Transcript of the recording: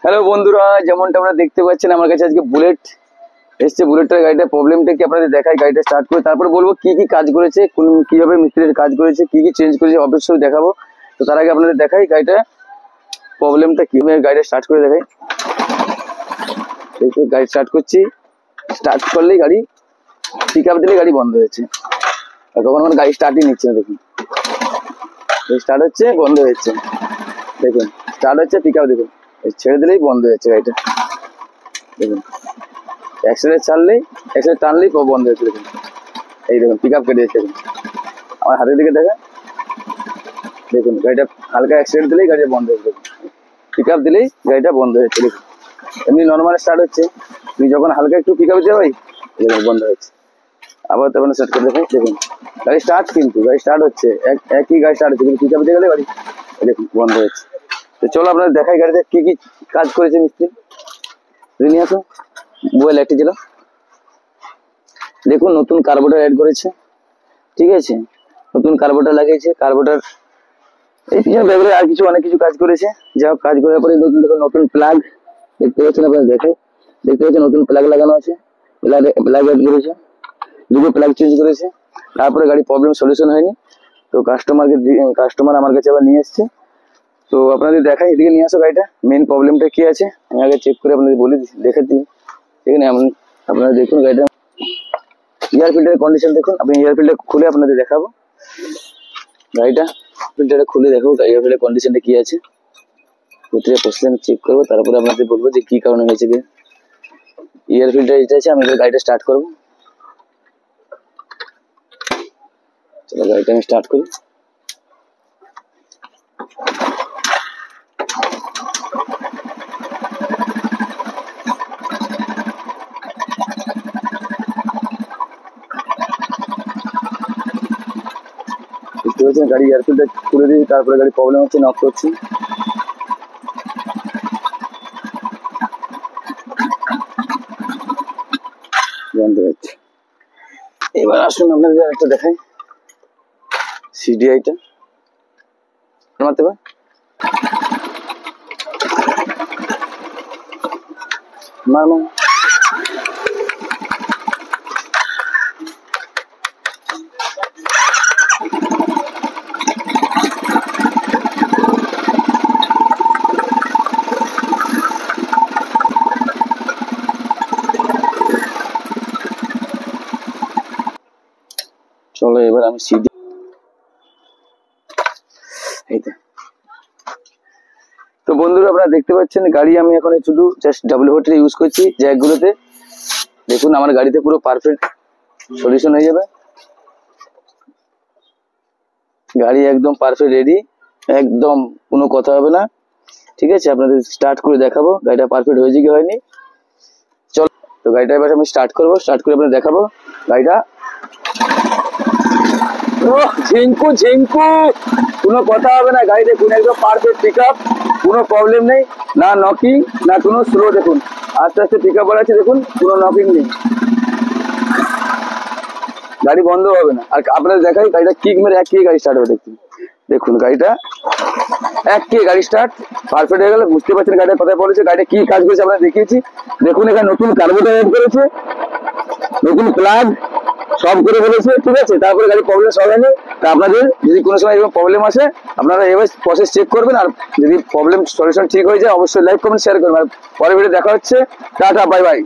Hello বন্ধুরা, যেমনটা আপনারা দেখতে পাচ্ছেন আমার কাছে আজকে বুলেট এসছে। বুলেটের গাড়িটার প্রবলেমটা কি আপনাদের দেখাই, গাড়িটা স্টার্ট করে তারপর বলবো কি কি কাজ করেছে, কোন কিভাবে মিস্ত্রির কাজ করেছে, কি কি চেঞ্জ করেছে অবশ্যই দেখাবো। তো তার আগে আপনাদের দেখাই গাড়িটা প্রবলেমটা কি। গাড়িটা স্টার্ট করে দেখাই। গাড়ি স্টার্ট করছি, স্টার্ট করলেই গাড়ি পিক আপ দিলে গাড়ি বন্ধ হয়েছে। আর কখন আমার গাড়ি স্টার্টই নিচ্ছে না, দেখুন স্টার্ট হচ্ছে বন্ধ হচ্ছে, দেখুন স্টার্ট হচ্ছে পিক আপ দেখুন ছেড়ে দিলেই বন্ধ হচ্ছে গাড়িটা। দেখুন অ্যাক্সিডেন্ট ছাড়লেই অ্যাক্সিডেন্ট টানলেই বন্ধ হচ্ছে। দেখুন এই দেখুন পিক আপ কেটে যাচ্ছে। দেখুন আমার হাতের দিকে দেখা, দেখুন গাড়িটা হালকা অ্যাক্সিডেন্ট দিলেই গাড়িটা বন্ধ হচ্ছে। দেখুন পিক আপ দিলেই গাড়িটা বন্ধ হচ্ছে। দেখুন এমনি নর্মাল স্টার্ট হচ্ছে, তুমি যখন হালকা একটু পিক আপ দেওয়াই দেখুন বন্ধ হচ্ছে। আবার তখন স্টার্ট করে দেখুন, দেখুন গাড়ি স্টার্ট, কিন্তু গাড়ি স্টার্ট হচ্ছে একই গাড়ি স্টার্ট হচ্ছে, কিন্তু পিক আপ দিয়ে গেলে গাড়ি দেখুন বন্ধ হচ্ছে। তো চলো আপনাদের দেখাই গাড়িতে কি কি কাজ করেছে মিস্ত্রি। নিয়ে আসো মোবাইল একটি ছিল। দেখুন নতুন কার্বোরেটর অ্যাড করেছে, ঠিক আছে, নতুন কার্বোরেটর লাগিয়েছে। কার্বোরেটর এই পিছনে ব্যাপারে আর কিছু অনেক কিছু কাজ করেছে। যা হোক কাজ করার পরে নতুন দেখুন নতুন প্লাগ দেখতে পাচ্ছেন আপনারা, দেখাই দেখতে পাচ্ছেন নতুন প্লাগ লাগানো আছে, প্লাগ অ্যাড করেছে, দুটো প্লাগ চেঞ্জ করেছে। তারপরে গাড়ি প্রবলেম সলিউশন হয়নি, তো কাস্টমার আমার কাছে আবার নিয়ে এসছে। তো আপনাদের দেখাই, এদিকে নিয়ে আসো গাড়িটা, মেন প্রবলেমটা কি আছে আমি আগে চেক করে আপনাদের বলে দেখে দিই। ঠিক আছে, আপনারা দেখুন গাড়িটা এয়ার ফিল্টারের কন্ডিশন দেখুন। আপনি এয়ার ফিল্টার খুলে আপনাদের দেখাবো, গাড়িটা ফিল্টারটা খুলে দেখো এয়ার ফিল্টারের কন্ডিশনটা কি আছে। ভিতরে বসে আমি চেক করবো, তারপরে আপনাদের বলবো যে কি কারণে হয়েছে। কি এয়ার ফিল্টার যেটা আছে, আমি গাড়িটা স্টার্ট করবো। চলো গাড়িটা আমি স্টার্ট করি। দেখতে পাচ্ছেন গাড়ি এয়ার ফিল্টার খুলে দিয়েছি, তারপরে গাড়ি প্রবলেম হচ্ছে, নক করছি। জানতে পারছি। এবার আসুন আপনাদের একটা দেখাই সিডিআইটা মারতে পার মার মার। চলো এবার আমি সিডি তো বন্ধুরা আপনারা দেখতে পাচ্ছেন গাড়ি আমি এখন শুধু জাস্ট ডাবল হোটেল ইউজ করছি জ্যাকগুলোতে। দেখুন আমার গাড়িতে পুরো পারফেক্ট সলিউশন হয়ে যাবে, গাড়ি একদম পারফেক্ট রেডি, একদম কোনো কথা হবে না। ঠিক আছে, আপনাদের স্টার্ট করে দেখাবো গাড়িটা পারফেক্ট হয়েছে কি হয়নি। চলো তো গাড়িটা এবার আমি স্টার্ট করবো, স্টার্ট করে আপনাদের দেখাবো গাড়িটা। ঝিঙ্কু ঝিঙ্কু, কোনো কথা হবে না, গাড়ি দেখুন একদম পারফেক্ট পিক আপ, কোনো প্রবলেম নেই, না নকিং না কোনো স্লো। দেখুন আস্তে আস্তে পিক আপ বাড়াচ্ছে, দেখুন কোনো নকিং নেই, গাড়ি বন্ধ হবে না। আর আপনাদের দেখাই গাড়িটা কিক মেরে এক গাড়ি স্টার্ট হবে। দেখুন দেখুন গাড়িটা এক গাড়ি স্টার্ট পারফেক্ট হয়ে গেল। বুঝতে পারছেন গাড়িটা কথা বলেছে, গাড়িটা কি কাজ করেছে আপনারা দেখিয়েছি। দেখুন এখানে নতুন কার্বোরেটর অ্যাড করেছে, নতুন প্লাগ সব করে বলেছে, ঠিক আছে। তারপরে গাড়ি প্রবলেম সব হয়নি। তা আপনাদের যদি কোনো সময় এরকম প্রবলেম আসে আপনারা এবার প্রসেস চেক করবেন, আর যদি প্রবলেম সলিউশন ঠিক হয়ে যায় অবশ্যই লাইক কমেন্ট শেয়ার করবেন। আর পরে ভিডিও দেখা হচ্ছে, টাটা বাই বাই।